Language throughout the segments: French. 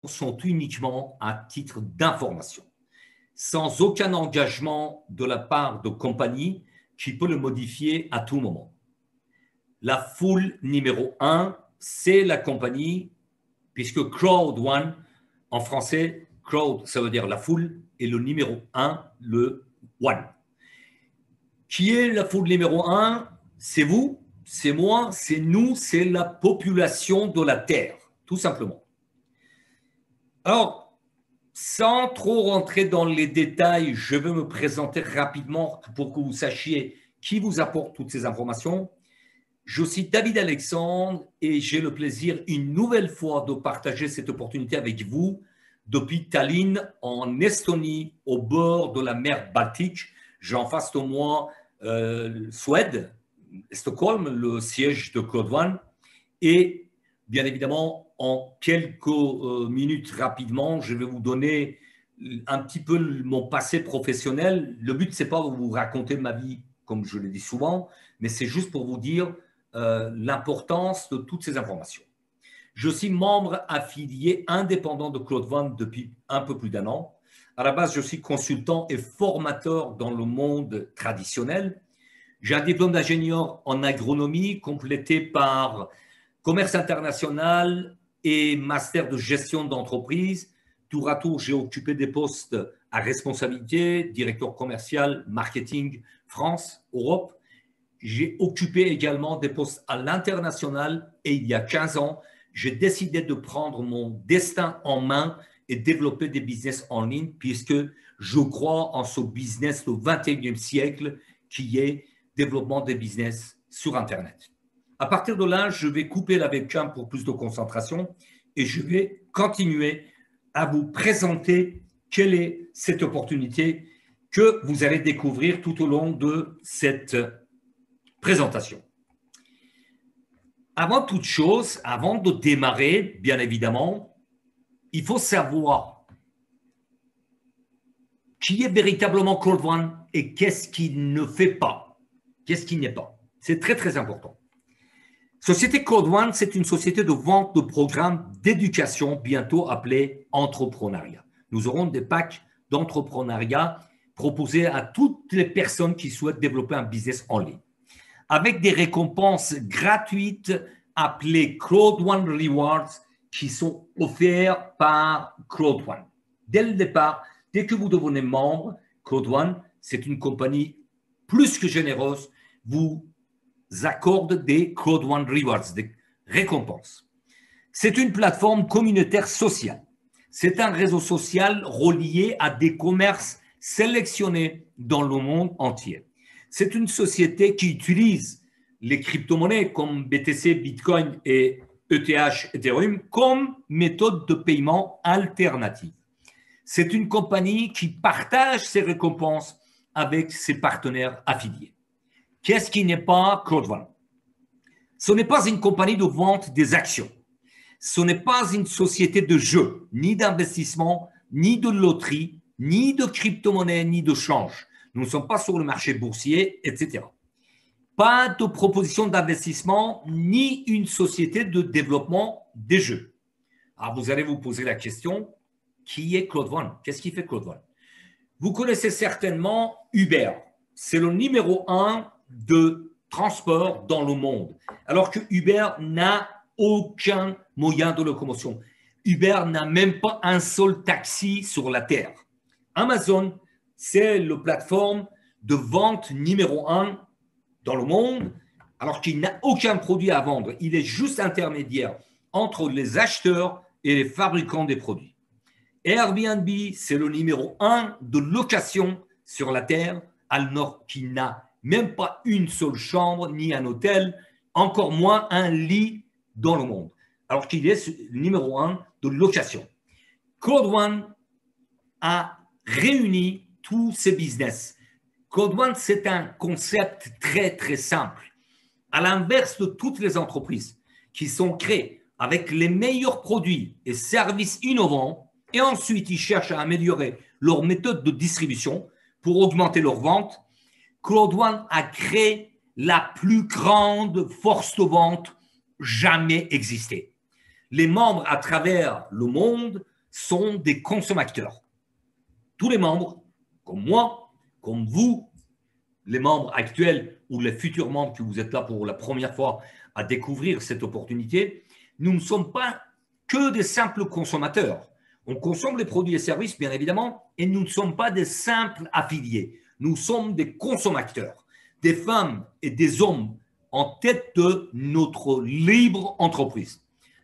sont uniquement à titre d'information, sans aucun engagement de la part de compagnie qui peut le modifier à tout moment. La foule numéro 1, c'est la compagnie, puisque Crowd One, en français, crowd, ça veut dire la foule, et le numéro 1, le one. Qui est la foule numéro 1? C'est vous, c'est moi, c'est nous, c'est la population de la Terre, tout simplement. Alors, sans trop rentrer dans les détails, je vais me présenter rapidement pour que vous sachiez qui vous apporte toutes ces informations. Je suis David Alexandre et j'ai le plaisir une nouvelle fois de partager cette opportunité avec vous depuis Tallinn en Estonie, au bord de la mer Baltique. J'ai en face de moi Suède, Stockholm, le siège de Crowd One. Et bien évidemment, en quelques minutes rapidement, je vais vous donner un petit peu mon passé professionnel. Le but, ce n'est pas de vous raconter ma vie, comme je le dis souvent, mais c'est juste pour vous dire l'importance de toutes ces informations. Je suis membre affilié indépendant de Crowd One depuis un peu plus d'1 an. À la base, je suis consultant et formateur dans le monde traditionnel. J'ai un diplôme d'ingénieur en agronomie complété par commerce international et master de gestion d'entreprise. Tour à tour, j'ai occupé des postes à responsabilité, directeur commercial, marketing, France, Europe. J'ai occupé également des postes à l'international et il y a 15 ans, j'ai décidé de prendre mon destin en main et développer des business en ligne puisque je crois en ce business du 21e siècle qui est développement des business sur Internet. À partir de là, je vais couper la webcam pour plus de concentration et je vais continuer à vous présenter quelle est cette opportunité que vous allez découvrir tout au long de cette présentation. Avant toute chose, avant de démarrer, bien évidemment, il faut savoir qui est véritablement Crowd One et qu'est-ce qu'il ne fait pas, qu'est-ce qu'il n'est pas. C'est très, très important. Société Crowd One, c'est une société de vente de programmes d'éducation, bientôt appelée entrepreneuriat. Nous aurons des packs d'entrepreneuriat proposés à toutes les personnes qui souhaitent développer un business en ligne, avec des récompenses gratuites appelées Crowd One Rewards qui sont offertes par Crowd One. Dès le départ, dès que vous devenez membre, Crowd One, c'est une compagnie plus que généreuse, vous accorde des Crowd One Rewards, des récompenses. C'est une plateforme communautaire sociale. C'est un réseau social relié à des commerces sélectionnés dans le monde entier. C'est une société qui utilise les crypto-monnaies comme BTC, Bitcoin et ETH, Ethereum, comme méthode de paiement alternative. C'est une compagnie qui partage ses récompenses avec ses partenaires affiliés. Qu'est-ce qui n'est pas Crowd One? Ce n'est pas une compagnie de vente des actions. Ce n'est pas une société de jeu, ni d'investissement, ni de loterie, ni de crypto-monnaie, ni de change. Nous ne sommes pas sur le marché boursier, etc. Pas de proposition d'investissement, ni une société de développement des jeux. Alors, vous allez vous poser la question, qui est Crowd One? Qu'est-ce qui fait Crowd One? Vous connaissez certainement Uber. C'est le numéro 1 de transport dans le monde, alors que Uber n'a aucun moyen de locomotion. Uber n'a même pas un seul taxi sur la Terre. Amazon, c'est la plateforme de vente numéro 1 dans le monde, alors qu'il n'a aucun produit à vendre. Il est juste intermédiaire entre les acheteurs et les fabricants des produits. Airbnb, c'est le numéro 1 de location sur la Terre, alors qu'il n'a même pas une seule chambre, ni un hôtel, encore moins un lit dans le monde, alors qu'il est le numéro 1 de location. Crowd One a réuni tous ces business. Crowd One, c'est un concept très, très simple. À l'inverse de toutes les entreprises qui sont créées avec les meilleurs produits et services innovants, et ensuite ils cherchent à améliorer leur méthode de distribution pour augmenter leurs ventes, Crowd One a créé la plus grande force de vente jamais existée. Les membres à travers le monde sont des consommateurs. Tous les membres, comme moi, comme vous, les membres actuels ou les futurs membres que vous êtes là pour la première fois à découvrir cette opportunité, nous ne sommes pas que des simples consommateurs. On consomme les produits et services, bien évidemment, et nous ne sommes pas des simples affiliés. Nous sommes des consommateurs, des femmes et des hommes en tête de notre libre entreprise.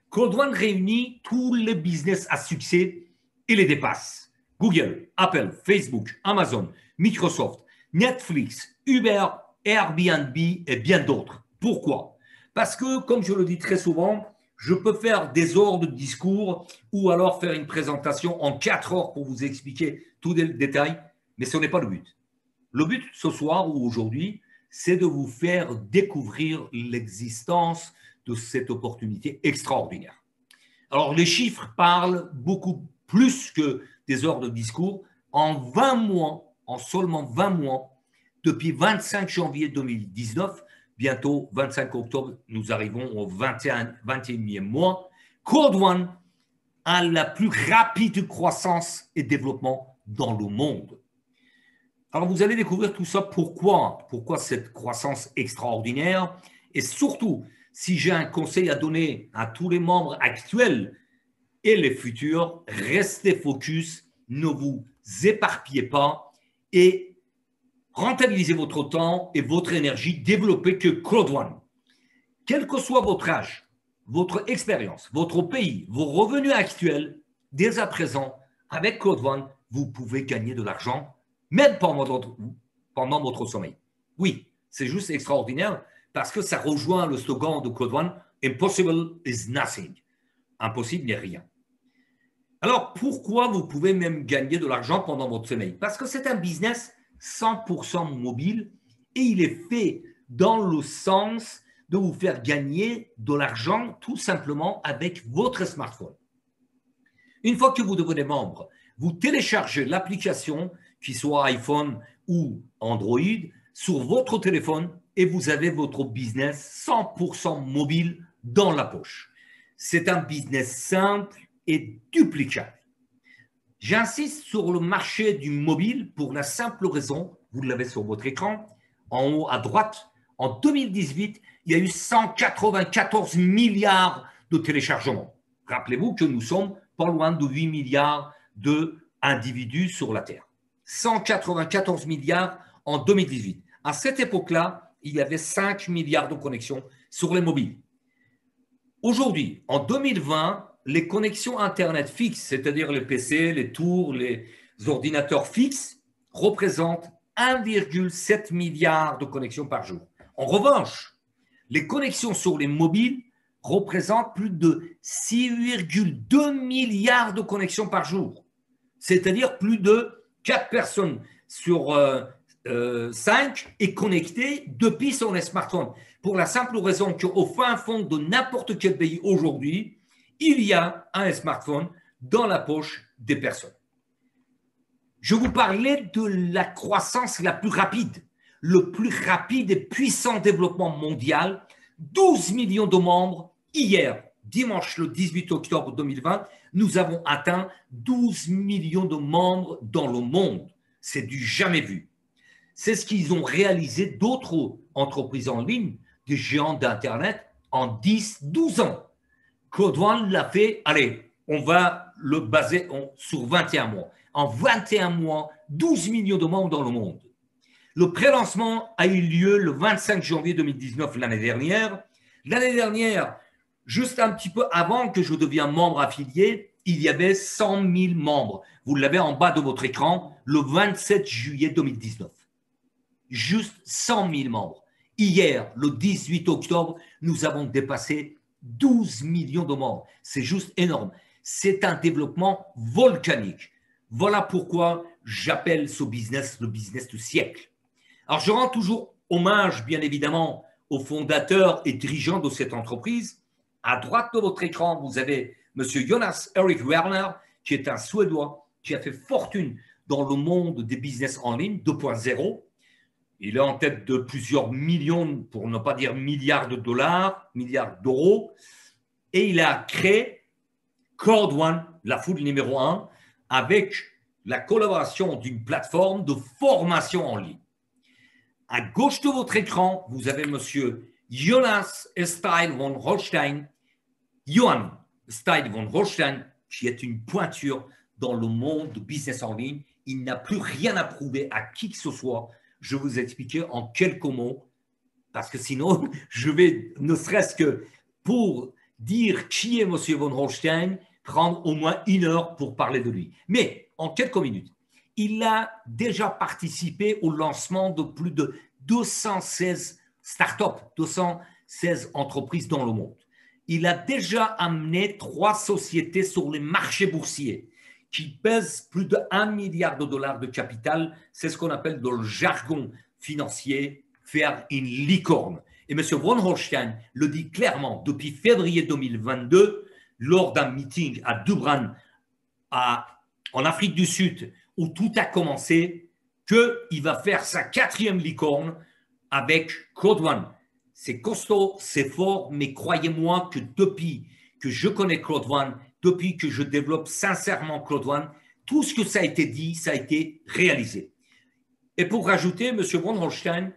Code One réunit tous les business à succès et les dépasse. Google, Apple, Facebook, Amazon, Microsoft, Netflix, Uber, Airbnb et bien d'autres. Pourquoi? Parce que, comme je le dis très souvent, je peux faire des heures de discours ou alors faire une présentation en 4 heures pour vous expliquer tous les détails, mais ce n'est pas le but. Le but ce soir ou aujourd'hui, c'est de vous faire découvrir l'existence de cette opportunité extraordinaire. Alors, les chiffres parlent beaucoup plus que des heures de discours. En 20 mois, en seulement 20 mois, depuis 25 janvier 2019, bientôt 25 octobre, nous arrivons au 21e mois, Code One a la plus rapide croissance et développement dans le monde. Alors, vous allez découvrir tout ça. Pourquoi cette croissance extraordinaire? Et surtout, si j'ai un conseil à donner à tous les membres actuels et les futurs, restez focus, ne vous éparpillez pas et rentabilisez votre temps et votre énergie, développez que Code One. Quel que soit votre âge, votre expérience, votre pays, vos revenus actuels, dès à présent, avec Code One, vous pouvez gagner de l'argent même pendant votre sommeil. Oui, c'est juste extraordinaire parce que ça rejoint le slogan de Code One, Impossible is nothing. Impossible n'est rien. Alors, pourquoi vous pouvez même gagner de l'argent pendant votre sommeil? Parce que c'est un business 100% mobile et il est fait dans le sens de vous faire gagner de l'argent tout simplement avec votre smartphone. Une fois que vous devenez membre, vous téléchargez l'application, qu'il soit iPhone ou Android, sur votre téléphone et vous avez votre business 100% mobile dans la poche. C'est un business simple et duplicable. J'insiste sur le marché du mobile pour la simple raison, vous l'avez sur votre écran, en haut à droite, en 2018, il y a eu 194 milliards de téléchargements. Rappelez-vous que nous sommes pas loin de 8 milliards d'individus sur la Terre. 194 milliards en 2018. À cette époque-là, il y avait 5 milliards de connexions sur les mobiles. Aujourd'hui, en 2020, les connexions Internet fixes, c'est-à-dire les PC, les tours, les ordinateurs fixes, représentent 1,7 milliard de connexions par jour. En revanche, les connexions sur les mobiles représentent plus de 6,2 milliards de connexions par jour. C'est-à-dire plus de 4 personnes sur 5 est connectée depuis son smartphone. Pour la simple raison qu'au fin fond de n'importe quel pays aujourd'hui, il y a un smartphone dans la poche des personnes. Je vous parlais de la croissance la plus rapide, le plus rapide et puissant développement mondial, 12 millions de membres. Hier, dimanche le 18 octobre 2020, nous avons atteint 12 millions de membres dans le monde. C'est du jamais vu. C'est ce qu'ils ont réalisé d'autres entreprises en ligne, des géants d'Internet, en 10-12 ans. Code One l'a fait, allez, on va le baser sur 21 mois. En 21 mois, 12 millions de membres dans le monde. Le prélancement a eu lieu le 25 janvier 2019, l'année dernière. L'année dernière, juste un petit peu avant que je devienne membre affilié, il y avait 100 000 membres. Vous l'avez en bas de votre écran, le 27 juillet 2019. Juste 100 000 membres. Hier, le 18 octobre, nous avons dépassé 12 millions de membres. C'est juste énorme. C'est un développement volcanique. Voilà pourquoi j'appelle ce business le business du siècle. Alors, je rends toujours hommage, bien évidemment, aux fondateurs et dirigeants de cette entreprise. À droite de votre écran, vous avez M. Jonas Erik Werner, qui est un Suédois, qui a fait fortune dans le monde des business en ligne 2.0. Il est en tête de plusieurs millions, pour ne pas dire milliards de dollars, milliards d'euros. et il a créé Code One, la foule numéro 1, avec la collaboration d'une plateforme de formation en ligne. À gauche de votre écran, vous avez monsieur Jonas Stein von Holstein, Johan Stein von Holstein, qui est une pointure dans le monde du business en ligne. Il n'a plus rien à prouver à qui que ce soit. Je vais vous expliquer en quelques mots, parce que sinon, je vais, ne serait-ce que pour dire qui est monsieur von Holstein, prendre au moins 1 heure pour parler de lui. Mais en quelques minutes, il a déjà participé au lancement de plus de 216 startups, 216 entreprises dans le monde. Il a déjà amené 3 sociétés sur les marchés boursiers qui pèsent plus de 1 milliard de dollars de capital. C'est ce qu'on appelle dans le jargon financier faire une licorne. Et M. von Holstein le dit clairement depuis février 2022 lors d'un meeting à Dubran en Afrique du Sud où tout a commencé, qu'il va faire sa 4e licorne avec Code One. C'est costaud, c'est fort, mais croyez-moi que depuis que je connais Code One, depuis que je développe sincèrement Code One, tout ce que ça a été dit, ça a été réalisé. Et pour rajouter, M. von Holstein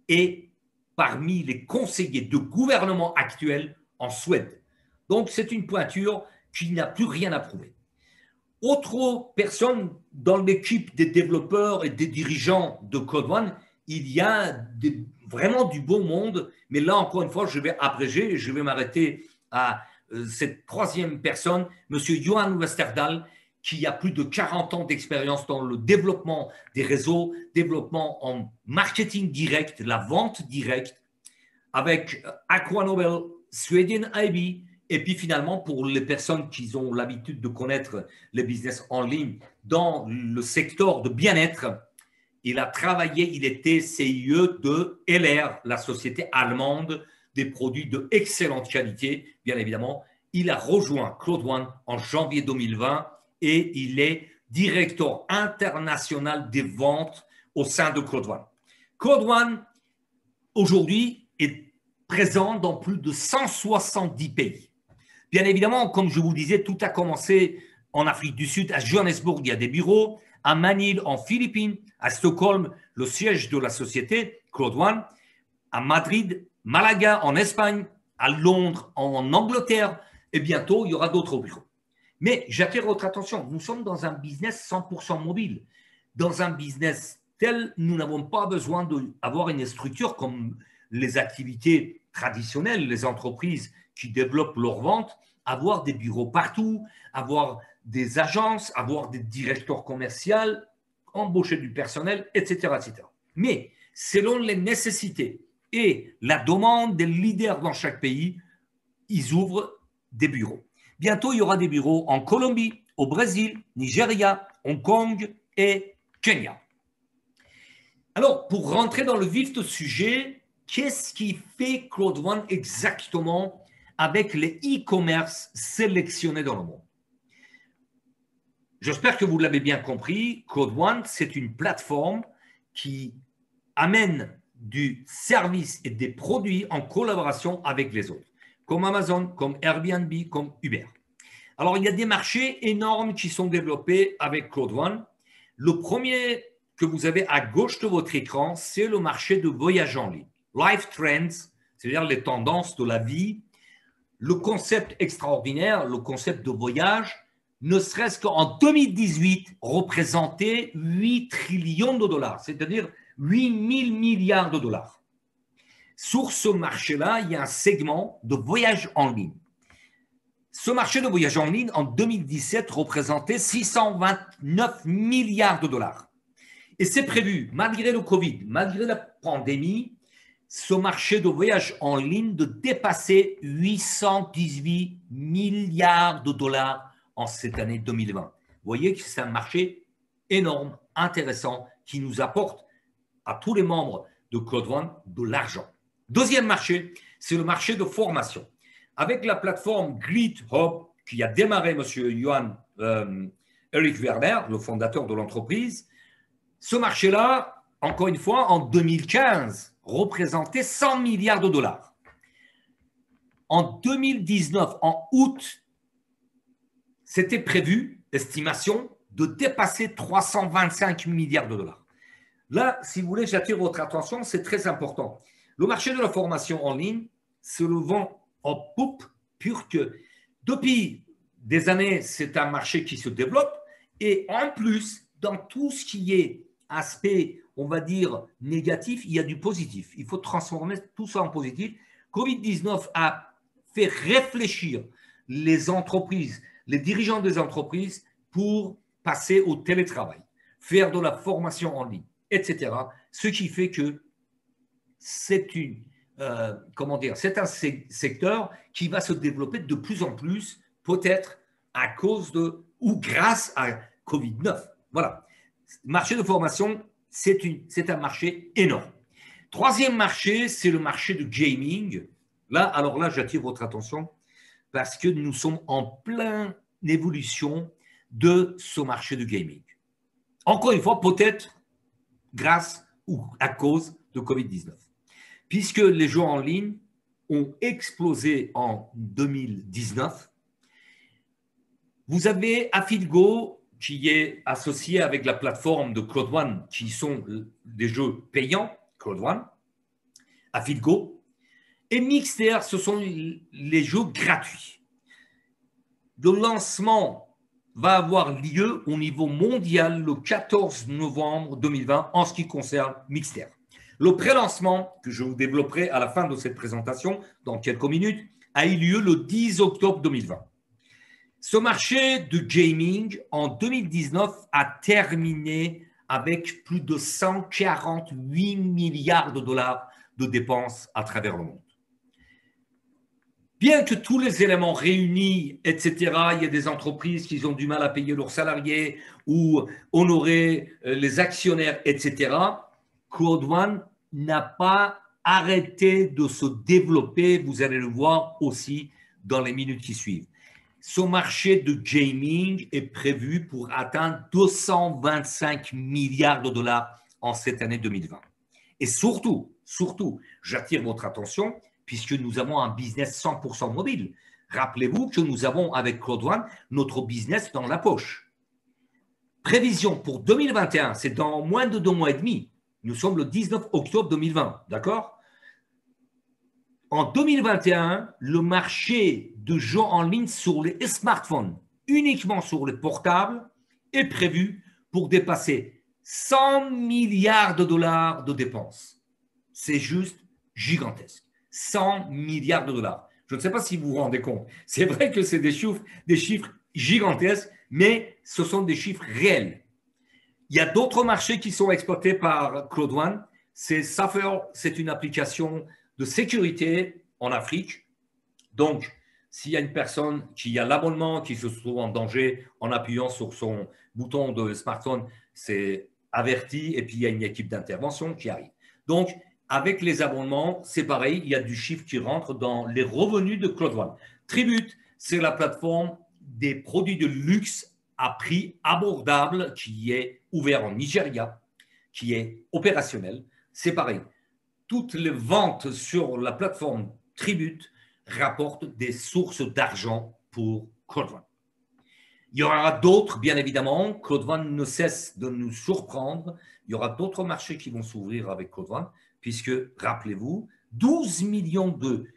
est parmi les conseillers de gouvernement actuels en Suède. Donc, c'est une pointure qui n'a plus rien à prouver. Autre personne dans l'équipe des développeurs et des dirigeants de Code One, il y a vraiment du beau monde, mais là, encore une fois, je vais abréger et je vais m'arrêter à cette 3e personne, M. Johan Westerdahl, qui a plus de 40 ans d'expérience dans le développement des réseaux, développement en marketing direct, la vente directe, avec Aquanobel, Sweden IB, et puis finalement, pour les personnes qui ont l'habitude de connaître les business en ligne dans le secteur de bien-être, il a travaillé, il était CIE de LR, la société allemande des produits de excellente qualité, bien évidemment. Il a rejoint Code One en janvier 2020 et il est directeur international des ventes au sein de Code One. Code One, aujourd'hui, est présent dans plus de 170 pays. Bien évidemment, comme je vous le disais, tout a commencé en Afrique du Sud, à Johannesburg, il y a des bureaux, à Manille, en Philippines, à Stockholm, le siège de la société, Code One, à Madrid, Malaga, en Espagne, à Londres, en Angleterre, et bientôt, il y aura d'autres bureaux. Mais j'attire votre attention, nous sommes dans un business 100% mobile. Dans un business tel, nous n'avons pas besoin d'avoir une structure comme les activités traditionnelles, les entreprises qui développent leurs ventes, avoir des bureaux partout, avoir des agences, avoir des directeurs commerciaux, embaucher du personnel, etc., etc. Mais selon les nécessités et la demande des leaders dans chaque pays, ils ouvrent des bureaux. Bientôt, il y aura des bureaux en Colombie, au Brésil, Nigeria, Hong Kong et Kenya. Alors, pour rentrer dans le vif du sujet, qu'est-ce qui fait Code One exactement avec les e-commerce sélectionnés dans le monde? J'espère que vous l'avez bien compris. Code One, c'est une plateforme qui amène du service et des produits en collaboration avec les autres, comme Amazon, comme Airbnb, comme Uber. Alors, il y a des marchés énormes qui sont développés avec Code One. Le premier que vous avez à gauche de votre écran, c'est le marché de voyage en ligne. Life Trends, c'est-à-dire les tendances de la vie. Le concept extraordinaire, le concept de voyage, ne serait-ce qu'en 2018, représentait 8 trillions de dollars, c'est-à-dire 8 000 milliards de dollars. Sur ce marché-là, il y a un segment de voyage en ligne. Ce marché de voyage en ligne, en 2017, représentait 629 milliards de dollars. Et c'est prévu, malgré le Covid, malgré la pandémie, ce marché de voyage en ligne de dépasser 818 milliards de dollars en cette année 2020. Vous voyez que c'est un marché énorme, intéressant, qui nous apporte à tous les membres de Code One de l'argent. Deuxième marché, c'est le marché de formation. Avec la plateforme GleetHub, qui a démarré M. Johan Eric Werner, le fondateur de l'entreprise, ce marché-là, encore une fois, en 2015, représentait 100 milliards de dollars. En 2019, en août, c'était prévu, estimation, de dépasser 325 milliards de dollars. Là, si vous voulez, j'attire votre attention, c'est très important. Le marché de la formation en ligne se le vend en poupe, pur que depuis des années, c'est un marché qui se développe. Et en plus, dans tout ce qui est aspect, on va dire, négatif, il y a du positif. Il faut transformer tout ça en positif. Covid-19 a fait réfléchir les entreprises, les dirigeants des entreprises pour passer au télétravail, faire de la formation en ligne, etc. Ce qui fait que c'est c'est un secteur qui va se développer de plus en plus, peut-être à cause de ou grâce à Covid-19. Voilà. Le marché de formation, c'est un marché énorme. Troisième marché, c'est le marché de gaming. Alors là, j'attire votre attention parce que nous sommes en pleine évolution de ce marché de gaming. Encore une fois, peut-être grâce ou à cause de Covid-19. Puisque les jeux en ligne ont explosé en 2019. Vous avez AffiliGo qui est associé avec la plateforme de Cloud One qui sont des jeux payants, Cloud One, AffiliGo, et Mixter, ce sont les jeux gratuits. Le lancement va avoir lieu au niveau mondial le 14 novembre 2020 en ce qui concerne Mixter. Le pré-lancement, que je vous développerai à la fin de cette présentation, dans quelques minutes, a eu lieu le 10 octobre 2020. Ce marché de gaming, en 2019, a terminé avec plus de 148 milliards de dollars de dépenses à travers le monde. Bien que tous les éléments réunis, etc., il y a des entreprises qui ont du mal à payer leurs salariés ou honorer les actionnaires, etc., Cloud One n'a pas arrêté de se développer. Vous allez le voir aussi dans les minutes qui suivent. Ce marché de gaming est prévu pour atteindre 225 milliards de dollars en cette année 2020. Et surtout, j'attire votre attention puisque nous avons un business 100% mobile. Rappelez-vous que nous avons avec Cloud One notre business dans la poche. Prévision pour 2021, c'est dans moins de 2 mois et demi. Nous sommes le 19 octobre 2020, d'accord? En 2021, le marché de jeux en ligne sur les smartphones, uniquement sur les portables, est prévu pour dépasser 100 milliards de dollars de dépenses. C'est juste gigantesque. 100 milliards de dollars. Je ne sais pas si vous vous rendez compte. C'est vrai que c'est des chiffres gigantesques, mais ce sont des chiffres réels. Il y a d'autres marchés qui sont exploités par Cloud One. C'est Sapphire, c'est une application de sécurité en Afrique. Donc, s'il y a une personne qui a l'abonnement, qui se trouve en danger, en appuyant sur son bouton de smartphone, c'est averti et puis il y a une équipe d'intervention qui arrive. Donc, avec les abonnements, c'est pareil, il y a du chiffre qui rentre dans les revenus de Cloud One. Tribute, c'est la plateforme des produits de luxe à prix abordable qui est ouvert en Nigeria, qui est opérationnel. C'est pareil. Toutes les ventes sur la plateforme Tribute rapportent des sources d'argent pour Cloud One. Il y aura d'autres, bien évidemment. Cloud One ne cesse de nous surprendre. Il y aura d'autres marchés qui vont s'ouvrir avec Cloud One, puisque, rappelez-vous, 12 millions de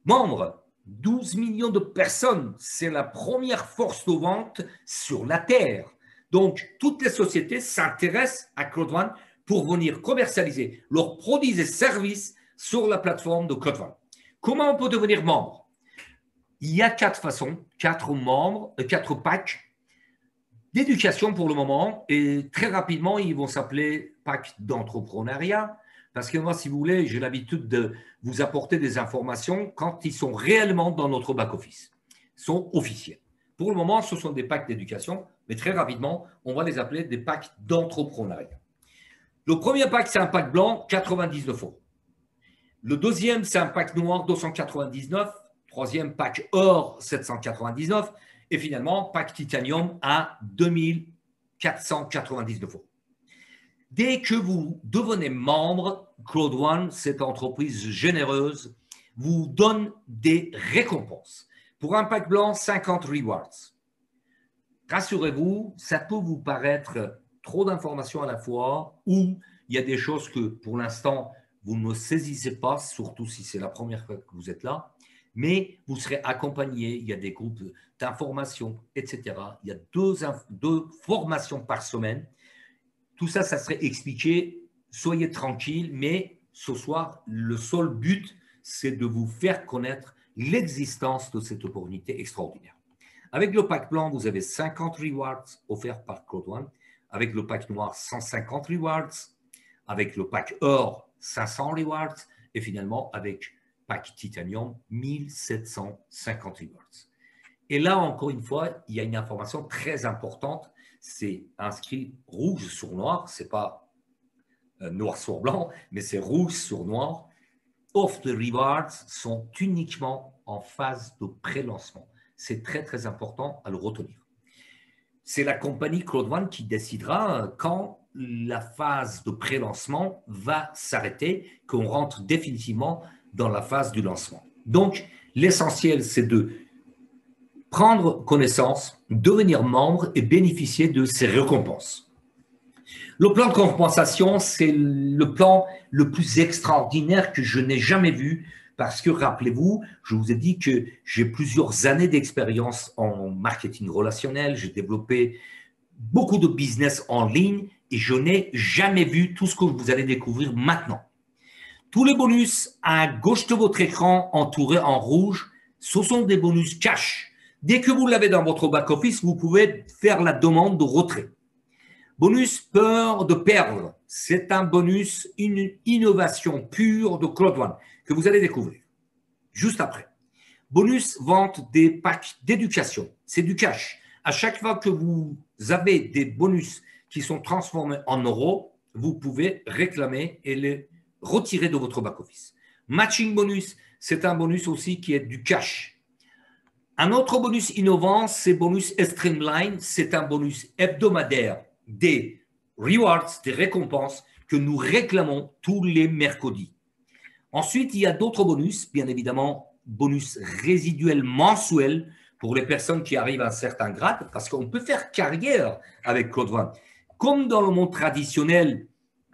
membres, 12 millions de personnes, c'est la première force de vente sur la Terre. Donc, toutes les sociétés s'intéressent à Cloud One pour venir commercialiser leurs produits et services sur la plateforme de Cloud One. Comment on peut devenir membre? Il y a 4 façons, 4 packs d'éducation pour le moment, et très rapidement, ils vont s'appeler packs d'entrepreneuriat. Parce que moi, si vous voulez, j'ai l'habitude de vous apporter des informations quand ils sont réellement dans notre back-office, sont officiels. Pour le moment, ce sont des packs d'éducation, mais très rapidement, on va les appeler des packs d'entrepreneuriat. Le premier pack, c'est un pack blanc, 99 €. Le deuxième, c'est un pack noir, 299. Troisième, pack or, 799. Et finalement, pack titanium à 2499 €. Dès que vous devenez membre, Cloud One, cette entreprise généreuse, vous donne des récompenses. Pour un pack blanc, 50 rewards. Rassurez-vous, ça peut vous paraître trop d'informations à la fois ou il y a des choses que pour l'instant, vous ne saisissez pas, surtout si c'est la première fois que vous êtes là, mais vous serez accompagné, il y a des groupes d'information, etc. Il y a deux formations par semaine. Tout ça, ça serait expliqué. Soyez tranquille, mais ce soir, le seul but, c'est de vous faire connaître l'existence de cette opportunité extraordinaire. Avec le pack blanc, vous avez 50 rewards offerts par Code One. Avec le pack noir, 150 rewards. Avec le pack or, 500 rewards. Et finalement, avec pack titanium, 1750 rewards. Et là, encore une fois, il y a une information très importante. C'est inscrit rouge sur noir. Ce n'est pas noir sur blanc, mais c'est rouge sur noir. Off the rewards sont uniquement en phase de pré-lancement. C'est très, très important à le retenir. C'est la compagnie Code One qui décidera quand la phase de pré-lancement va s'arrêter, qu'on rentre définitivement dans la phase du lancement. Donc, l'essentiel, c'est de prendre connaissance, devenir membre et bénéficier de ces récompenses. Le plan de compensation, c'est le plan le plus extraordinaire que je n'ai jamais vu parce que, rappelez-vous, je vous ai dit que j'ai plusieurs années d'expérience en marketing relationnel, j'ai développé beaucoup de business en ligne et je n'ai jamais vu tout ce que vous allez découvrir maintenant. Tous les bonus à gauche de votre écran entourés en rouge, ce sont des bonus cash. Dès que vous l'avez dans votre back-office, vous pouvez faire la demande de retrait. Bonus peur de perdre, c'est un bonus, une innovation pure de Code One que vous allez découvrir juste après. Bonus vente des packs d'éducation, c'est du cash. À chaque fois que vous avez des bonus qui sont transformés en euros, vous pouvez réclamer et les retirer de votre back-office. Matching bonus, c'est un bonus aussi qui est du cash. Un autre bonus innovant, c'est bonus Streamline, c'est un bonus hebdomadaire des rewards, des récompenses que nous réclamons tous les mercredis. Ensuite, il y a d'autres bonus, bien évidemment, bonus résiduels mensuels pour les personnes qui arrivent à un certain grade, parce qu'on peut faire carrière avec Code One. Comme dans le monde traditionnel,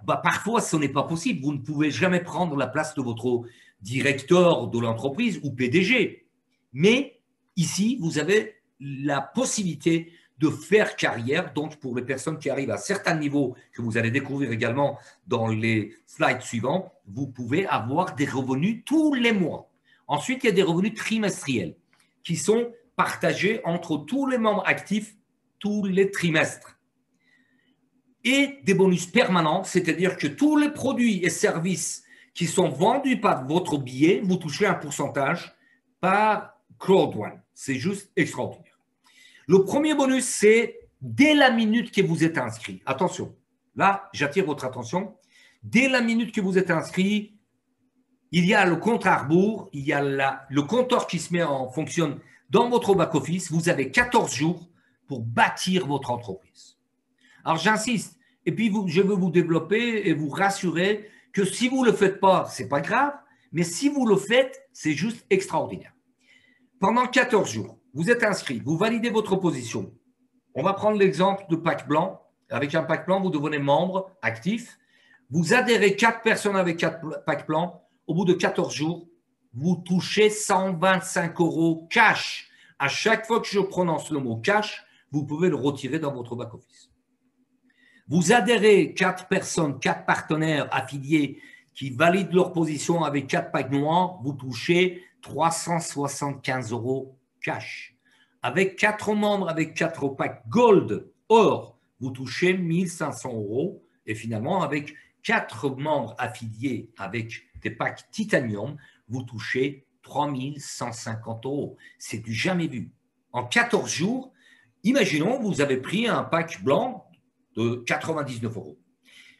parfois ce n'est pas possible. Vous ne pouvez jamais prendre la place de votre directeur de l'entreprise ou PDG. Mais ici, vous avez la possibilité de faire carrière. Donc, pour les personnes qui arrivent à certains niveaux, que vous allez découvrir également dans les slides suivants, vous pouvez avoir des revenus tous les mois. Ensuite, il y a des revenus trimestriels qui sont partagés entre tous les membres actifs tous les trimestres. Et des bonus permanents, c'est-à-dire que tous les produits et services qui sont vendus par votre billet, vous touchez un pourcentage par Code One. C'est juste extraordinaire. Le premier bonus, c'est dès la minute que vous êtes inscrit. Attention, là, j'attire votre attention. Dès la minute que vous êtes inscrit, il y a le compte à rebours, il y a le compteur qui se met en fonction dans votre back-office. Vous avez 14 jours pour bâtir votre entreprise. Alors, j'insiste. Et puis, je veux vous développer et vous rassurer que si vous ne le faites pas, ce n'est pas grave. Mais si vous le faites, c'est juste extraordinaire. Pendant 14 jours, vous êtes inscrit, vous validez votre position. On va prendre l'exemple de pack blanc. Avec un pack blanc, vous devenez membre actif. Vous adhérez 4 personnes avec 4 packs blancs. Au bout de 14 jours, vous touchez 125 € cash. À chaque fois que je prononce le mot cash, vous pouvez le retirer dans votre back-office. Vous adhérez 4 personnes, 4 partenaires affiliés qui valident leur position avec 4 packs noirs, vous touchez 375 € cash. Avec 4 membres, avec 4 packs gold, or, vous touchez 1500 €. Et finalement, avec 4 membres affiliés avec des packs titanium, vous touchez 3150 €. C'est du jamais vu. En 14 jours, imaginons, vous avez pris un pack blanc de 99 €.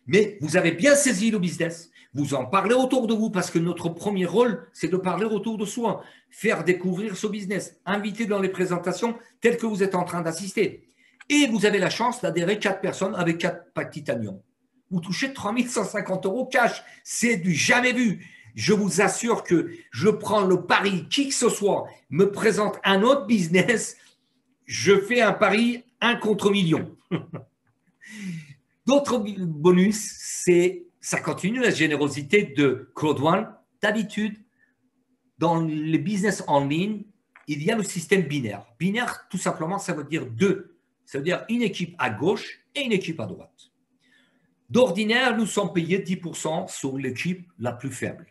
Mais vous avez bien saisi le business. Vous en parlez autour de vous parce que notre premier rôle, c'est de parler autour de soi, faire découvrir ce business, inviter dans les présentations telles que vous êtes en train d'assister. Et vous avez la chance d'adhérer 4 personnes avec 4 packs titanium. Vous touchez 3150 € cash. C'est du jamais vu. Je vous assure que je prends le pari, qui que ce soit me présente un autre business, je fais un pari 1 contre million. D'autres bonus, c'est ça continue la générosité de Claude One. D'habitude, dans les business en ligne, il y a le système binaire. Binaire, tout simplement, ça veut dire deux. Ça veut dire une équipe à gauche et une équipe à droite. D'ordinaire, nous sommes payés 10% sur l'équipe la plus faible.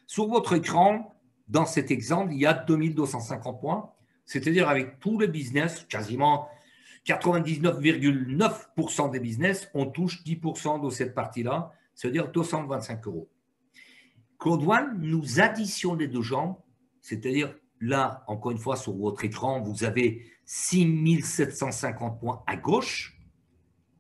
Sur votre écran, dans cet exemple, il y a 2250 points, c'est-à-dire avec tous les business, quasiment 99,9% des business, on touche 10% de cette partie-là, c'est-à-dire 225 euros. Claude One nous additionne les deux jambes, c'est-à-dire là, encore une fois, sur votre écran, vous avez 6750 points à gauche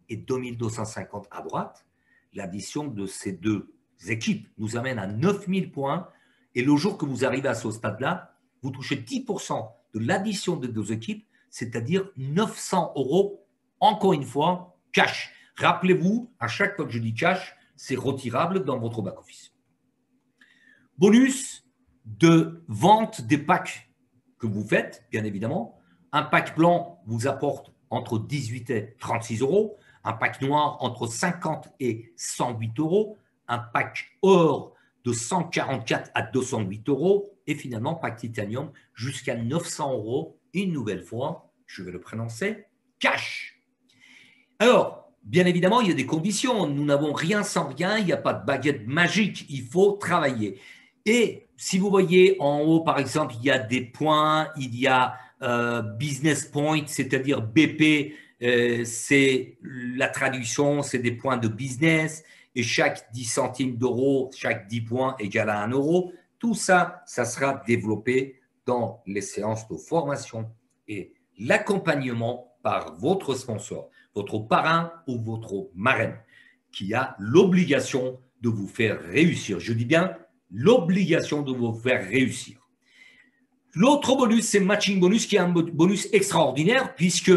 et 2250 à droite. L'addition de ces deux équipes nous amène à 9000 points. Et le jour que vous arrivez à ce stade-là, vous touchez 10% de l'addition des deux équipes, c'est-à-dire 900 euros, encore une fois, cash. Rappelez-vous, à chaque fois que je dis cash, c'est retirable dans votre back-office. Bonus de vente des packs que vous faites, bien évidemment. Un pack blanc vous apporte entre 18 et 36 euros. Un pack noir entre 50 et 108 euros. Un pack or de 144 à 208 euros. Et finalement, pack titanium jusqu'à 900 euros. Une nouvelle fois, je vais le prononcer, cash. Alors, bien évidemment, il y a des conditions. Nous n'avons rien sans rien. Il n'y a pas de baguette magique. Il faut travailler. Et si vous voyez en haut, par exemple, il y a des points, il y a business point, c'est-à-dire BP, c'est la traduction, c'est des points de business. Et chaque 10 centimes d'euros, chaque 10 points égale à 1 euro. Tout ça, ça sera développé dans les séances de formation et l'accompagnement par votre sponsor, votre parrain ou votre marraine, qui a l'obligation de vous faire réussir. Je dis bien l'obligation de vous faire réussir. L'autre bonus, c'est matching bonus, qui est un bonus extraordinaire, puisque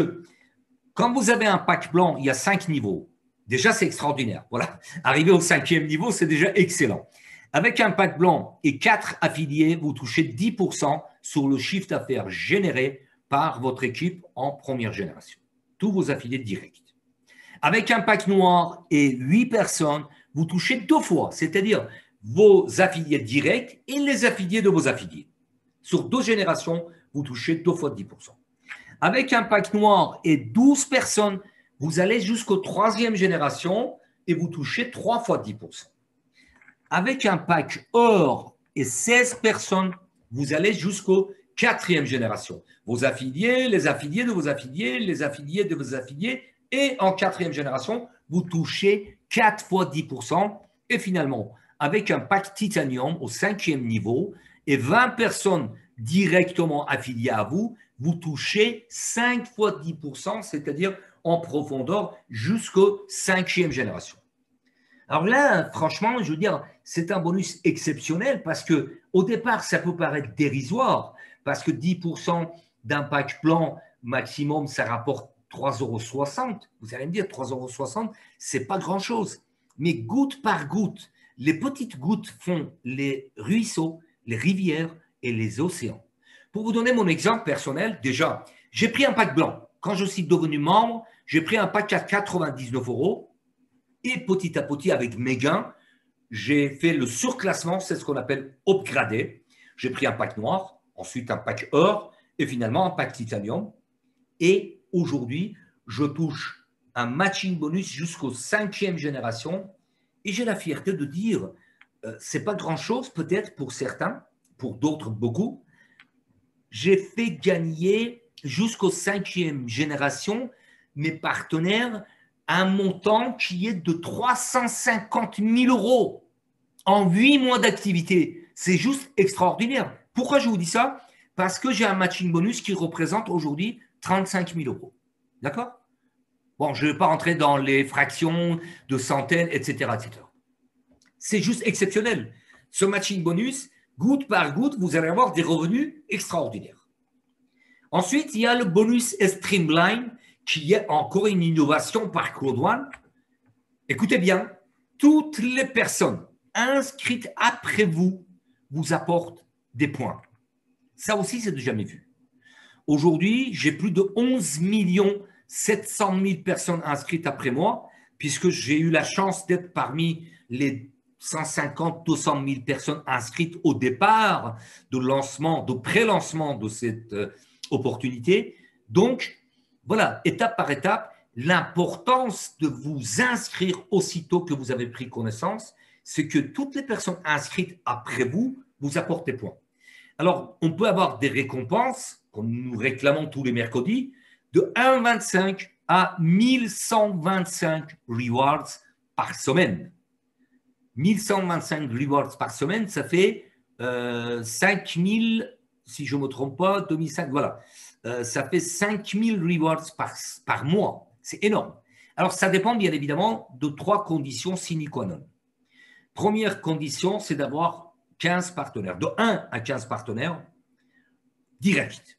quand vous avez un pack blanc, il y a 5 niveaux. Déjà, c'est extraordinaire. Voilà. Arriver au 5e niveau, c'est déjà excellent. Avec un pack blanc et 4 affiliés, vous touchez 10% sur le chiffre d'affaires généré par votre équipe en première génération. Tous vos affiliés directs. Avec un pack noir et 8 personnes, vous touchez 2 fois, c'est-à-dire vos affiliés directs et les affiliés de vos affiliés. Sur 2 générations, vous touchez 2 fois 10%. Avec un pack noir et 12 personnes, vous allez jusqu'aux 3e génération et vous touchez 3 fois 10%. Avec un pack or et 16 personnes, vous allez jusqu'aux 4e génération. Vos affiliés, les affiliés de vos affiliés, les affiliés de vos affiliés, et en 4e génération, vous touchez 4 fois 10%. Et finalement, avec un pack titanium au 5e niveau et 20 personnes directement affiliées à vous, vous touchez 5 fois 10%, c'est-à-dire en profondeur jusqu'aux 5e génération. Alors là, franchement, je veux dire, c'est un bonus exceptionnel parce que au départ, ça peut paraître dérisoire parce que 10% d'un pack blanc maximum, ça rapporte 3,60 €. Vous allez me dire, 3,60 €, c'est pas grand-chose. Mais goutte par goutte, les petites gouttes font les ruisseaux, les rivières et les océans. Pour vous donner mon exemple personnel, déjà, j'ai pris un pack blanc. Quand je suis devenu membre, j'ai pris un pack à 99 €. Et petit à petit, avec mes gains, j'ai fait le surclassement, c'est ce qu'on appelle upgradé. J'ai pris un pack noir, ensuite un pack or, et finalement un pack titanium. Et aujourd'hui, je touche un matching bonus jusqu'aux 5e génération. Et j'ai la fierté de dire, c'est pas grand-chose peut-être pour certains, pour d'autres beaucoup. J'ai fait gagner jusqu'aux 5e génération mes partenaires un montant qui est de 350 000 € en 8 mois d'activité. C'est juste extraordinaire. Pourquoi je vous dis ça? Parce que j'ai un matching bonus qui représente aujourd'hui 35 000 €. D'accord? Bon, je ne vais pas rentrer dans les fractions de centaines, etc., etc. C'est juste exceptionnel. Ce matching bonus, goutte par goutte, vous allez avoir des revenus extraordinaires. Ensuite, il y a le bonus Streamline, qui est encore une innovation par Claude One. Écoutez bien, toutes les personnes inscrites après vous vous apporte des points. Ça aussi, c'est du jamais vu. Aujourd'hui, j'ai plus de 11 700 000 personnes inscrites après moi, puisque j'ai eu la chance d'être parmi les 150 200 000 personnes inscrites au départ de lancement, de pré-lancement de cette opportunité. Donc, voilà, étape par étape, l'importance de vous inscrire aussitôt que vous avez pris connaissance, c'est que toutes les personnes inscrites après vous apportent des points. Alors, on peut avoir des récompenses, comme nous réclamons tous les mercredis, de 1,25 à 1125 rewards par semaine. 1125 rewards par semaine, ça fait 5000, si je ne me trompe pas, 2005, voilà. Ça fait 5000 rewards par mois. C'est énorme. Alors, ça dépend bien évidemment de 3 conditions sine qua non. Première condition, c'est d'avoir 15 partenaires, de 1 à 15 partenaires directs.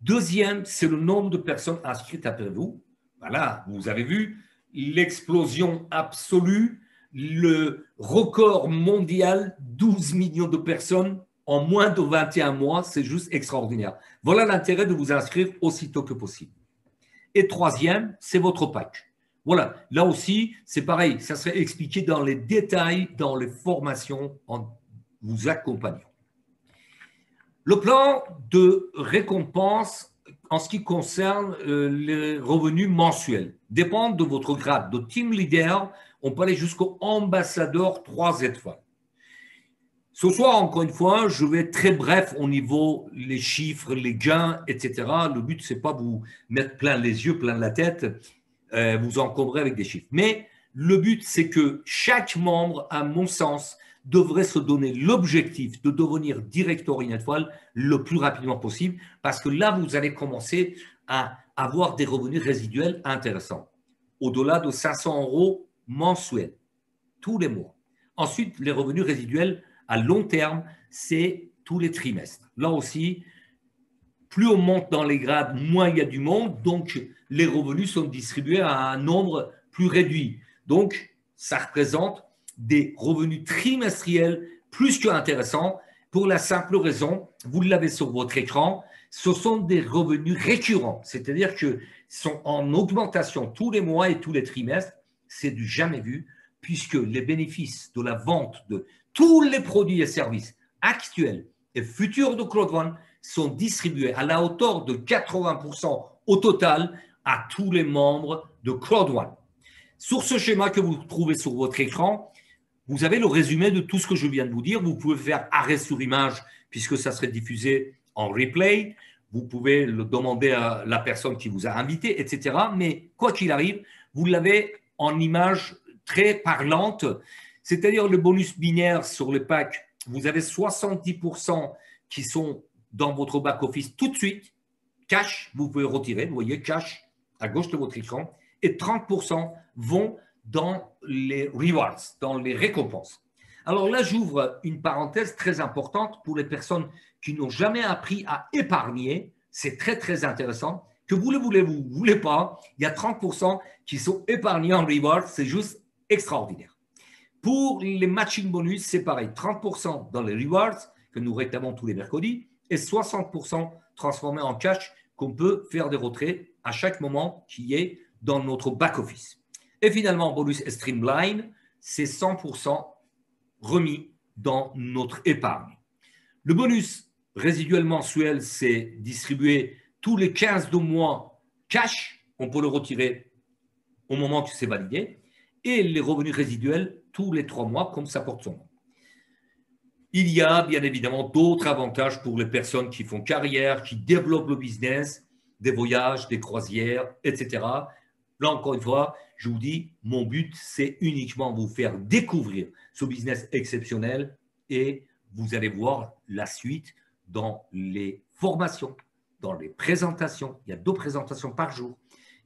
Deuxième, c'est le nombre de personnes inscrites après vous. Voilà, vous avez vu l'explosion absolue, le record mondial, 12 millions de personnes en moins de 21 mois, c'est juste extraordinaire. Voilà l'intérêt de vous inscrire aussitôt que possible. Et troisième, c'est votre pack. Voilà, là aussi, c'est pareil, ça serait expliqué dans les détails, dans les formations en vous accompagnant. Le plan de récompense en ce qui concerne les revenus mensuels dépend de votre grade. De team leader, on peut aller jusqu'au ambassadeur 3 étoiles. Ce soir, encore une fois, je vais être très bref au niveau les chiffres, les gains, etc. Le but, ce n'est pas vous mettre plein les yeux, plein la tête, vous encombrer avec des chiffres. Mais le but, c'est que chaque membre, à mon sens, devrait se donner l'objectif de devenir directeur une étoile le plus rapidement possible, parce que là, vous allez commencer à avoir des revenus résiduels intéressants, au-delà de 500 € mensuels, tous les mois. Ensuite, les revenus résiduels à long terme, c'est tous les trimestres. Là aussi, plus on monte dans les grades, moins il y a du monde, donc les revenus sont distribués à un nombre plus réduit. Donc, ça représente des revenus trimestriels plus qu'intéressants pour la simple raison, vous l'avez sur votre écran, ce sont des revenus récurrents, c'est-à-dire qu'ils sont en augmentation tous les mois et tous les trimestres. C'est du jamais vu, puisque les bénéfices de la vente de tous les produits et services actuels et futurs de Claude One sont distribués à la hauteur de 80% au total à tous les membres de Claude One. Sur ce schéma que vous trouvez sur votre écran, vous avez le résumé de tout ce que je viens de vous dire. Vous pouvez faire arrêt sur image puisque ça serait diffusé en replay. Vous pouvez le demander à la personne qui vous a invité, etc. Mais quoi qu'il arrive, vous l'avez en image très parlante. C'est-à-dire le bonus binaire sur le pack, vous avez 70% qui sont dans votre back-office tout de suite. Cash, vous pouvez retirer, vous voyez, cash à gauche de votre écran. Et 30% vont dans les rewards, dans les récompenses. Alors là, j'ouvre une parenthèse très importante pour les personnes qui n'ont jamais appris à épargner. C'est très, très intéressant. Que vous le voulez, vous ne voulez pas, il y a 30% qui sont épargnés en rewards. C'est juste extraordinaire. Pour les matching bonus, c'est pareil. 30% dans les rewards que nous réclamons tous les mercredis et 60% transformés en cash qu'on peut faire des retraits à chaque moment qui est dans notre back-office. Et finalement, bonus et streamline, c'est 100% remis dans notre épargne. Le bonus résiduel mensuel, c'est distribué tous les 15 de mois cash. On peut le retirer au moment que c'est validé. Et les revenus résiduels tous les 3 mois, comme ça porte son nom. Il y a bien évidemment d'autres avantages pour les personnes qui font carrière, qui développent le business, des voyages, des croisières, etc. Là, encore une fois, je vous dis, mon but, c'est uniquement vous faire découvrir ce business exceptionnel et vous allez voir la suite dans les formations, dans les présentations. Il y a 2 présentations par jour.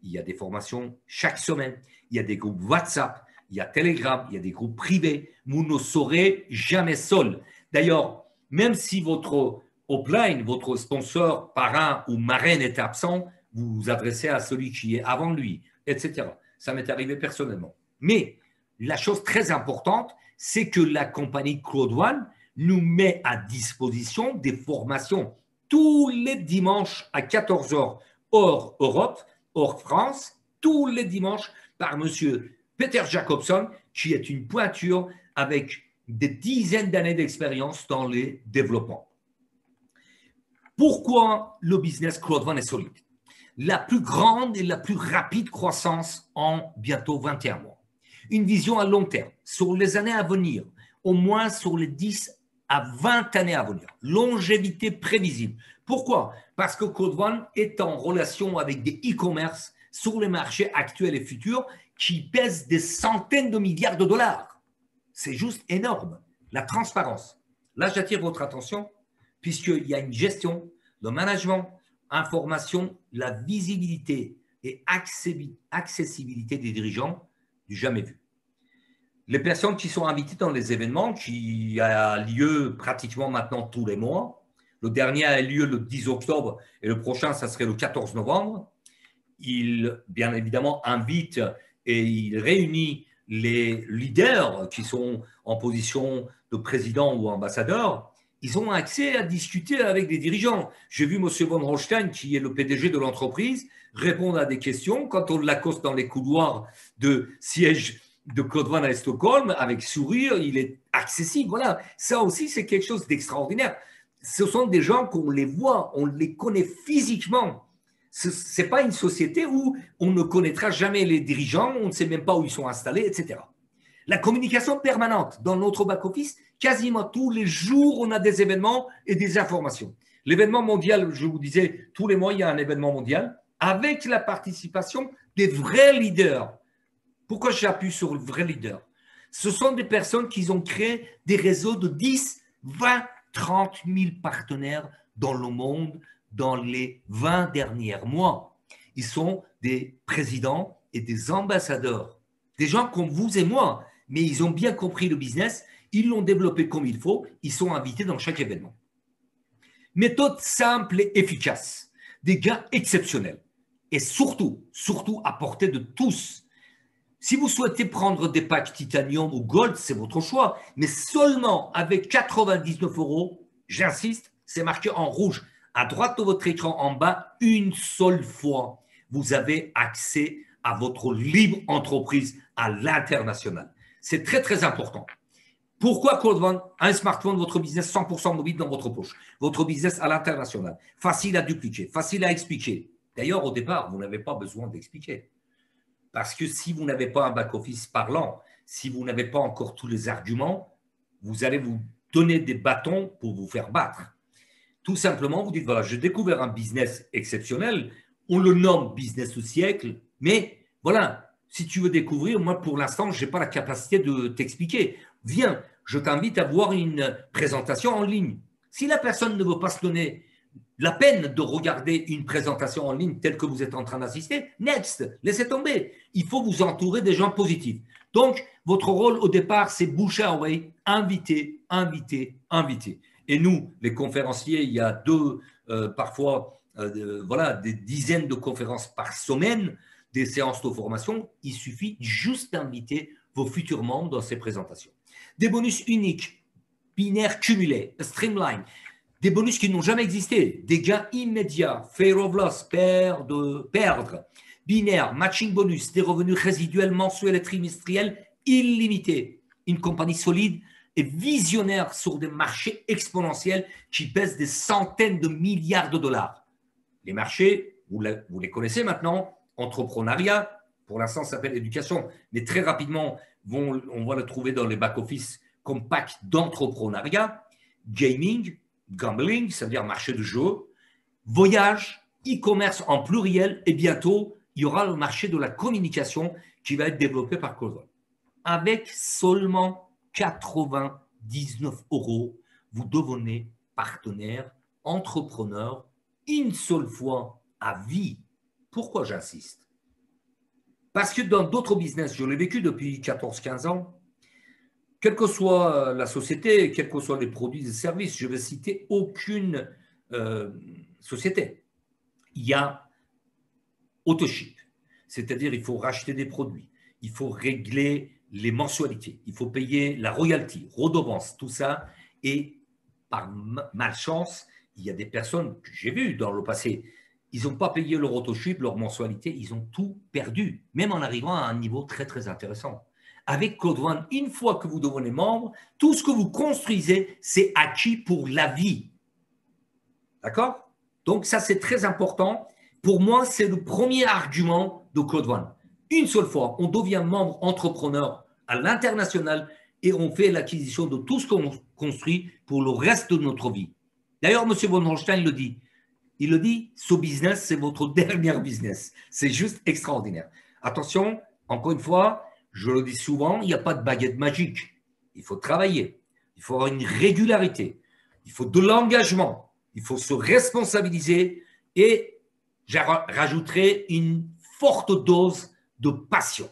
Il y a des formations chaque semaine. Il y a des groupes WhatsApp, il y a Telegram, il y a des groupes privés. Vous ne serez jamais seul. D'ailleurs, même si votre upline, votre sponsor, parrain ou marraine est absent, vous vous adressez à celui qui est avant lui, etc. Ça m'est arrivé personnellement. Mais la chose très importante, c'est que la compagnie Claude One nous met à disposition des formations tous les dimanches à 14 heures hors Europe, hors France, tous les dimanches par monsieur Peter Jacobson, qui est une pointure avec des dizaines d'années d'expérience dans les développements. Pourquoi le business crowdfund est solide? La plus grande et la plus rapide croissance en bientôt 21 mois. Une vision à long terme, sur les années à venir, au moins sur les 10 à 20 années à venir. Longévité prévisible. Pourquoi? Parce que crowdfund est en relation avec des e-commerce sur les marchés actuels et futurs qui pèsent des centaines de milliards de dollars. C'est juste énorme. La transparence. Là, j'attire votre attention puisqu'il y a une gestion, le management, information, la visibilité et accessibilité des dirigeants du jamais vu. Les personnes qui sont invitées dans les événements, qui a lieu pratiquement maintenant tous les mois, le dernier a lieu le 10 octobre et le prochain, ça serait le 14 novembre, il, bien évidemment, invite et il réunit les leaders qui sont en position de président ou ambassadeur. Ils ont accès à discuter avec des dirigeants. J'ai vu M. von Rothstein, qui est le PDG de l'entreprise, répondre à des questions. Quand on l'accoste dans les couloirs de siège de crowdfund à Stockholm, avec sourire, il est accessible. Voilà, ça aussi, c'est quelque chose d'extraordinaire. Ce sont des gens qu'on les voit, on les connaît physiquement. Ce n'est pas une société où on ne connaîtra jamais les dirigeants, on ne sait même pas où ils sont installés, etc. La communication permanente dans notre back-office, quasiment tous les jours, on a des événements et des informations. L'événement mondial, je vous disais, tous les mois, il y a un événement mondial avec la participation des vrais leaders. Pourquoi j'appuie sur le vrai leader? Ce sont des personnes qui ont créé des réseaux de 10, 20, 30 000 partenaires dans le monde dans les 20 derniers mois. Ils sont des présidents et des ambassadeurs, des gens comme vous et moi, mais ils ont bien compris le business, ils l'ont développé comme il faut, ils sont invités dans chaque événement. Méthode simple et efficace, des gains exceptionnels et surtout à portée de tous. Si vous souhaitez prendre des packs titanium ou gold, c'est votre choix, mais seulement avec 99 €, j'insiste, c'est marqué en rouge à droite de votre écran en bas, une seule fois, vous avez accès à votre libre entreprise à l'international. C'est très, très important. Pourquoi crowdfund? Un smartphone, votre business 100% mobile dans votre poche. Votre business à l'international. Facile à dupliquer, facile à expliquer. D'ailleurs, au départ, vous n'avez pas besoin d'expliquer. Parce que si vous n'avez pas un back-office parlant, si vous n'avez pas encore tous les arguments, vous allez vous donner des bâtons pour vous faire battre. Tout simplement, vous dites, voilà, j'ai découvert un business exceptionnel, on le nomme business au siècle, mais voilà, si tu veux découvrir, moi, pour l'instant, je n'ai pas la capacité de t'expliquer. Viens, je t'invite à voir une présentation en ligne. Si la personne ne veut pas se donner la peine de regarder une présentation en ligne telle que vous êtes en train d'assister, next, laissez tomber. Il faut vous entourer des gens positifs. Donc, votre rôle au départ, c'est bouche à oreille, inviter, inviter, inviter. Et nous, les conférenciers, il y a parfois voilà, des dizaines de conférences par semaine, des séances de formation. Il suffit juste d'inviter vos futurs membres dans ces présentations. Des bonus uniques, binaires cumulés, streamline. Des bonus qui n'ont jamais existé, des gains immédiats, fear of loss, perdre, binaire, matching bonus, des revenus résiduels mensuels et trimestriels illimités, une compagnie solide et visionnaire sur des marchés exponentiels qui pèsent des centaines de milliards de dollars. Les marchés, vous les connaissez maintenant, entrepreneuriat, pour l'instant ça s'appelle éducation, mais très rapidement, on va le trouver dans les back-office comme pack d'entrepreneuriat, gaming, gambling, c'est-à-dire marché de jeux, voyage, e-commerce en pluriel, et bientôt, il y aura le marché de la communication qui va être développé par crowdfund. Avec seulement 99 €, vous devenez partenaire, entrepreneur, une seule fois à vie. Pourquoi j'insiste? Parce que dans d'autres business, je l'ai vécu depuis 14-15 ans, quelle que soit la société, quels que soient les produits et services, je ne vais citer aucune société. Il y a auto-ship, c'est-à-dire il faut racheter des produits, il faut régler les mensualités, il faut payer la royalty, redevance, tout ça Et par malchance, il y a des personnes que j'ai vues dans le passé, ils n'ont pas payé leur autoship, leur mensualité, ils ont tout perdu, même en arrivant à un niveau très, très intéressant. Avec Code One, une fois que vous devenez membre, tout ce que vous construisez, c'est acquis pour la vie. D'accord? Donc, ça, c'est très important. Pour moi, c'est le premier argument de Code One. Une seule fois, on devient membre entrepreneur à l'international et on fait l'acquisition de tout ce qu'on construit pour le reste de notre vie. D'ailleurs, M. von Holstein le dit. Il le dit, ce business, c'est votre dernier business. C'est juste extraordinaire. Attention, encore une fois, je le dis souvent, il n'y a pas de baguette magique. Il faut travailler. Il faut avoir une régularité. Il faut de l'engagement. Il faut se responsabiliser et je rajouterai une forte dose de passion.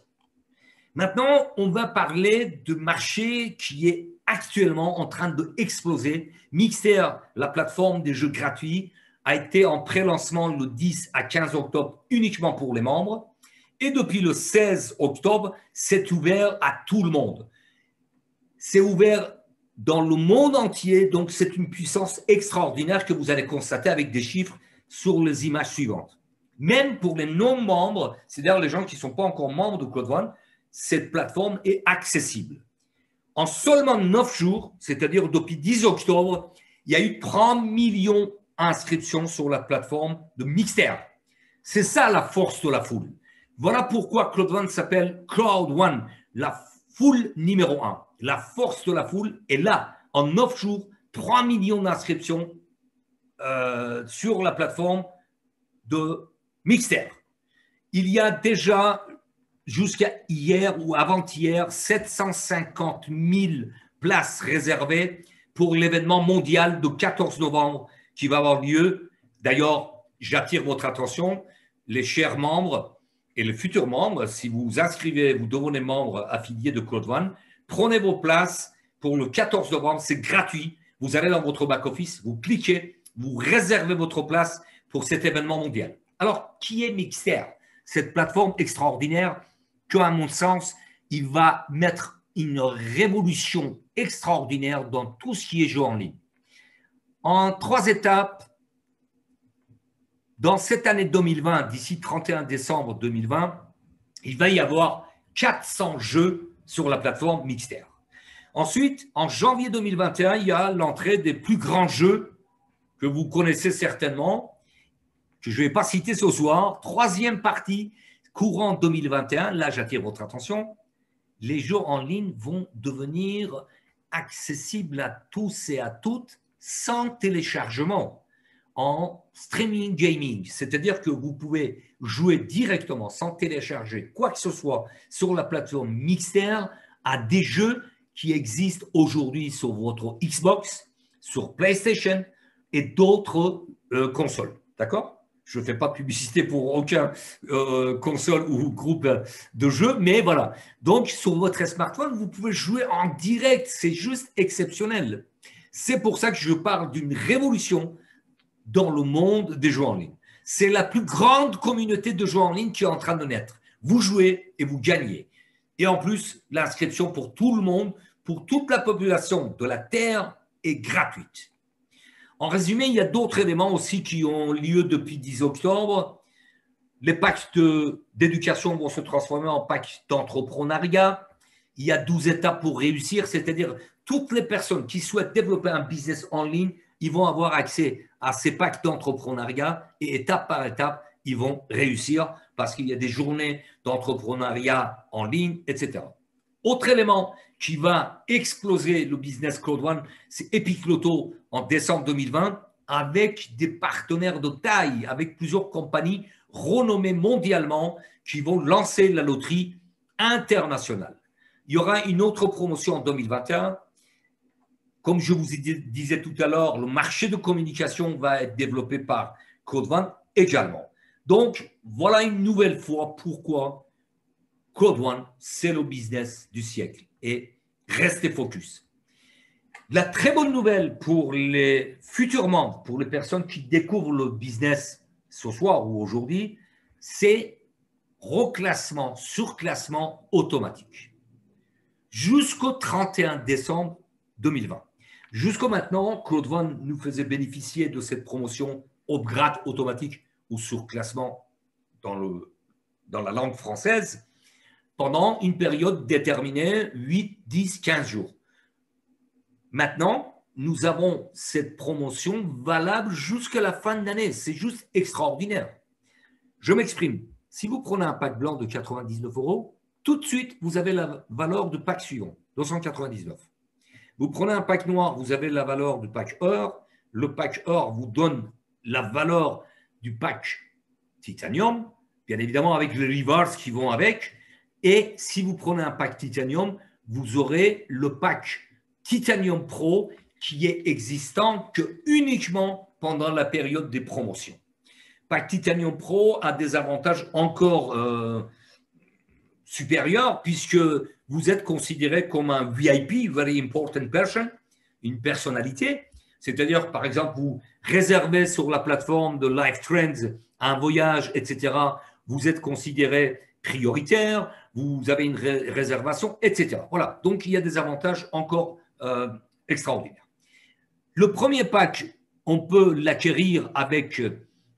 Maintenant, on va parler de marché qui est actuellement en train d'exploser. Mixer, la plateforme des jeux gratuits, a été en pré-lancement le 10 à 15 octobre uniquement pour les membres. Et depuis le 16 octobre, c'est ouvert à tout le monde. C'est ouvert dans le monde entier, donc c'est une puissance extraordinaire que vous allez constater avec des chiffres sur les images suivantes. Même pour les non-membres, c'est-à-dire les gens qui ne sont pas encore membres de Code One, cette plateforme est accessible. En seulement 9 jours, c'est-à-dire depuis 10 octobre, il y a eu 30 millions d'inscriptions sur la plateforme de Mixer. C'est ça la force de la foule. Voilà pourquoi Code One s'appelle Crowd One, la foule numéro 1. La force de la foule est là. En 9 jours, 3 millions d'inscriptions sur la plateforme de Mixer. Il y a déjà, jusqu'à hier ou avant-hier, 750 000 places réservées pour l'événement mondial de 14 novembre qui va avoir lieu. D'ailleurs, j'attire votre attention, les chers membres et les futurs membres, si vous vous inscrivez, vous devenez membre affilié de Code One, prenez vos places pour le 14 novembre, c'est gratuit. Vous allez dans votre back-office, vous cliquez, vous réservez votre place pour cet événement mondial. Alors, qui est Mixer? Cette plateforme extraordinaire que, à mon sens, il va mettre une révolution extraordinaire dans tout ce qui est jeu en ligne. En 3 étapes, dans cette année 2020, d'ici 31 décembre 2020, il va y avoir 400 jeux sur la plateforme Mixer. Ensuite, en janvier 2021, il y a l'entrée des plus grands jeux que vous connaissez certainement, que je ne vais pas citer ce soir. 3e partie, courant 2021, là j'attire votre attention, les jeux en ligne vont devenir accessibles à tous et à toutes sans téléchargement, en streaming gaming, c'est-à-dire que vous pouvez jouer directement sans télécharger quoi que ce soit sur la plateforme Mixer à des jeux qui existent aujourd'hui sur votre Xbox, sur PlayStation et d'autres consoles. D'accord? Je ne fais pas publicité pour aucun console ou groupe de jeux, mais voilà. Donc, sur votre smartphone, vous pouvez jouer en direct. C'est juste exceptionnel. C'est pour ça que je parle d'une révolution dans le monde des jeux en ligne. C'est la plus grande communauté de jeux en ligne qui est en train de naître. Vous jouez et vous gagnez. Et en plus, l'inscription pour tout le monde, pour toute la population de la Terre est gratuite. En résumé, il y a d'autres éléments aussi qui ont lieu depuis 10 octobre. Les packs d'éducation vont se transformer en packs d'entrepreneuriat. Il y a 12 étapes pour réussir, c'est-à-dire toutes les personnes qui souhaitent développer un business en ligne, ils vont avoir accès à ces packs d'entrepreneuriat et étape par étape, ils vont réussir parce qu'il y a des journées d'entrepreneuriat en ligne, etc. Autre élément qui va exploser le business Code One, c'est Epic Lotto en décembre 2020 avec des partenaires de taille, avec plusieurs compagnies renommées mondialement qui vont lancer la loterie internationale. Il y aura une autre promotion en 2021. Comme je vous disais tout à l'heure, le marché de communication va être développé par Code One également. Donc, voilà une nouvelle fois pourquoi Code One, c'est le business du siècle. Et restez focus. La très bonne nouvelle pour les futurs membres, pour les personnes qui découvrent le business ce soir ou aujourd'hui, c'est reclassement, surclassement automatique jusqu'au 31 décembre 2020. Jusqu'à maintenant, Claude Van nous faisait bénéficier de cette promotion upgrade automatique ou surclassement dans la langue française pendant une période déterminée, 8, 10, 15 jours. Maintenant, nous avons cette promotion valable jusqu'à la fin de l'année. C'est juste extraordinaire. Je m'exprime. Si vous prenez un pack blanc de 99 €, tout de suite, vous avez la valeur du pack suivant, 299. Vous prenez un pack noir, vous avez la valeur du pack or. Le pack or vous donne la valeur du pack titanium, bien évidemment avec les reverse qui vont avec. Et si vous prenez un pack titanium, vous aurez le pack Titanium Pro qui est existant que uniquement pendant la période des promotions. Pack Titanium Pro a des avantages encore supérieurs puisque vous êtes considéré comme un VIP, Very Important Person, une personnalité. C'est-à-dire, par exemple, vous réservez sur la plateforme de Life Trends un voyage, etc. Vous êtes considéré prioritaire, vous avez une réservation, etc. Voilà, donc il y a des avantages encore extraordinaires. Le premier pack, on peut l'acquérir avec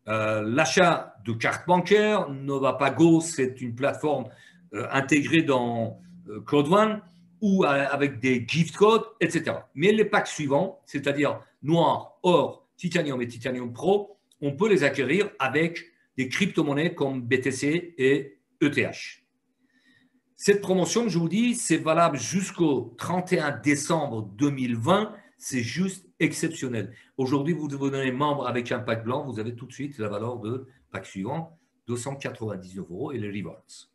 l'achat de cartes bancaires. Novapago, c'est une plateforme intégrée dans Claude One ou avec des gift codes, etc. Mais les packs suivants, c'est-à-dire noir, or, titanium et titanium pro, on peut les acquérir avec des crypto-monnaies comme BTC et ETH. Cette promotion, je vous dis, c'est valable jusqu'au 31 décembre 2020. C'est juste exceptionnel. Aujourd'hui, vous devenez membre avec un pack blanc, vous avez tout de suite la valeur de pack suivant, 299 € et les rewards.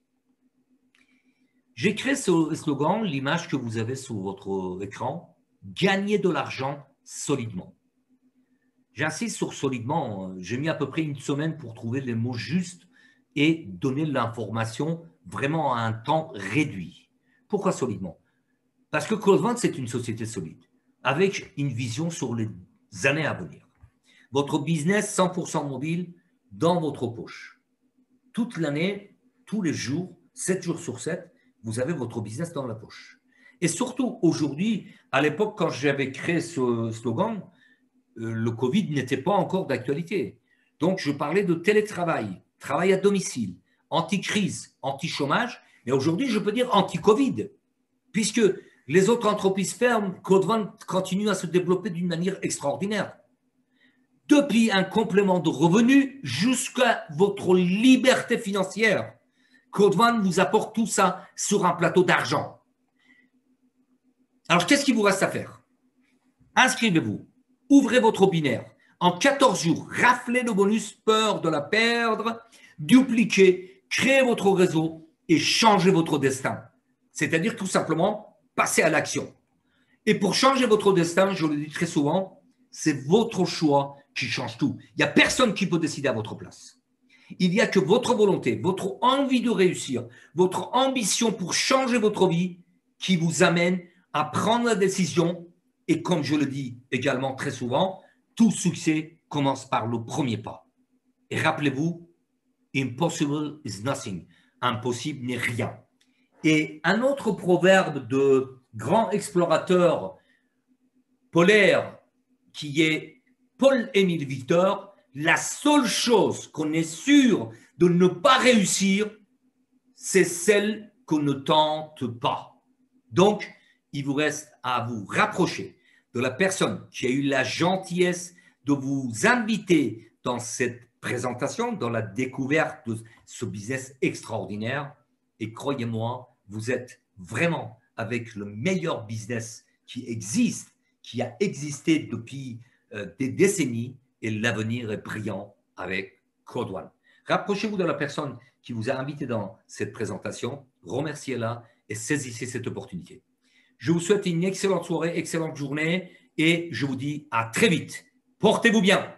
J'ai créé ce slogan, l'image que vous avez sur votre écran, gagner de l'argent solidement. J'insiste sur solidement, j'ai mis à peu près une semaine pour trouver les mots justes et donner l'information vraiment à un temps réduit. Pourquoi solidement? Parce que Claude Van, c'est une société solide, avec une vision sur les années à venir. Votre business 100% mobile dans votre poche. Toute l'année, tous les jours, 7 jours sur 7, vous avez votre business dans la poche. Et surtout, aujourd'hui, à l'époque, quand j'avais créé ce slogan, le Covid n'était pas encore d'actualité. Donc, je parlais de télétravail, travail à domicile, anti-crise, anti-chômage, mais aujourd'hui, je peux dire anti-Covid, puisque les autres entreprises ferment, Claude Van continue à se développer d'une manière extraordinaire. Depuis un complément de revenus jusqu'à votre liberté financière, Claude Van vous apporte tout ça sur un plateau d'argent. Alors, qu'est-ce qu'il vous reste à faire? Inscrivez-vous, ouvrez votre binaire. En 14 jours, raflez le bonus, peur de la perdre, dupliquez, créez votre réseau et changez votre destin. C'est-à-dire tout simplement, passez à l'action. Et pour changer votre destin, je le dis très souvent, c'est votre choix qui change tout. Il n'y a personne qui peut décider à votre place. Il n'y a que votre volonté, votre envie de réussir, votre ambition pour changer votre vie qui vous amène à prendre la décision. Et comme je le dis également très souvent, tout succès commence par le premier pas. Et rappelez-vous, impossible is nothing. Impossible n'est rien. Et un autre proverbe de grand explorateur polaire qui est Paul-Émile Victor, la seule chose qu'on est sûr de ne pas réussir, c'est celle qu'on ne tente pas. Donc, il vous reste à vous rapprocher de la personne qui a eu la gentillesse de vous inviter dans cette présentation, dans la découverte de ce business extraordinaire. Et croyez-moi, vous êtes vraiment avec le meilleur business qui existe, qui a existé depuis des décennies, et l'avenir est brillant avec Claude One. Rapprochez-vous de la personne qui vous a invité dans cette présentation, remerciez-la et saisissez cette opportunité. Je vous souhaite une excellente soirée, excellente journée et je vous dis à très vite. Portez-vous bien.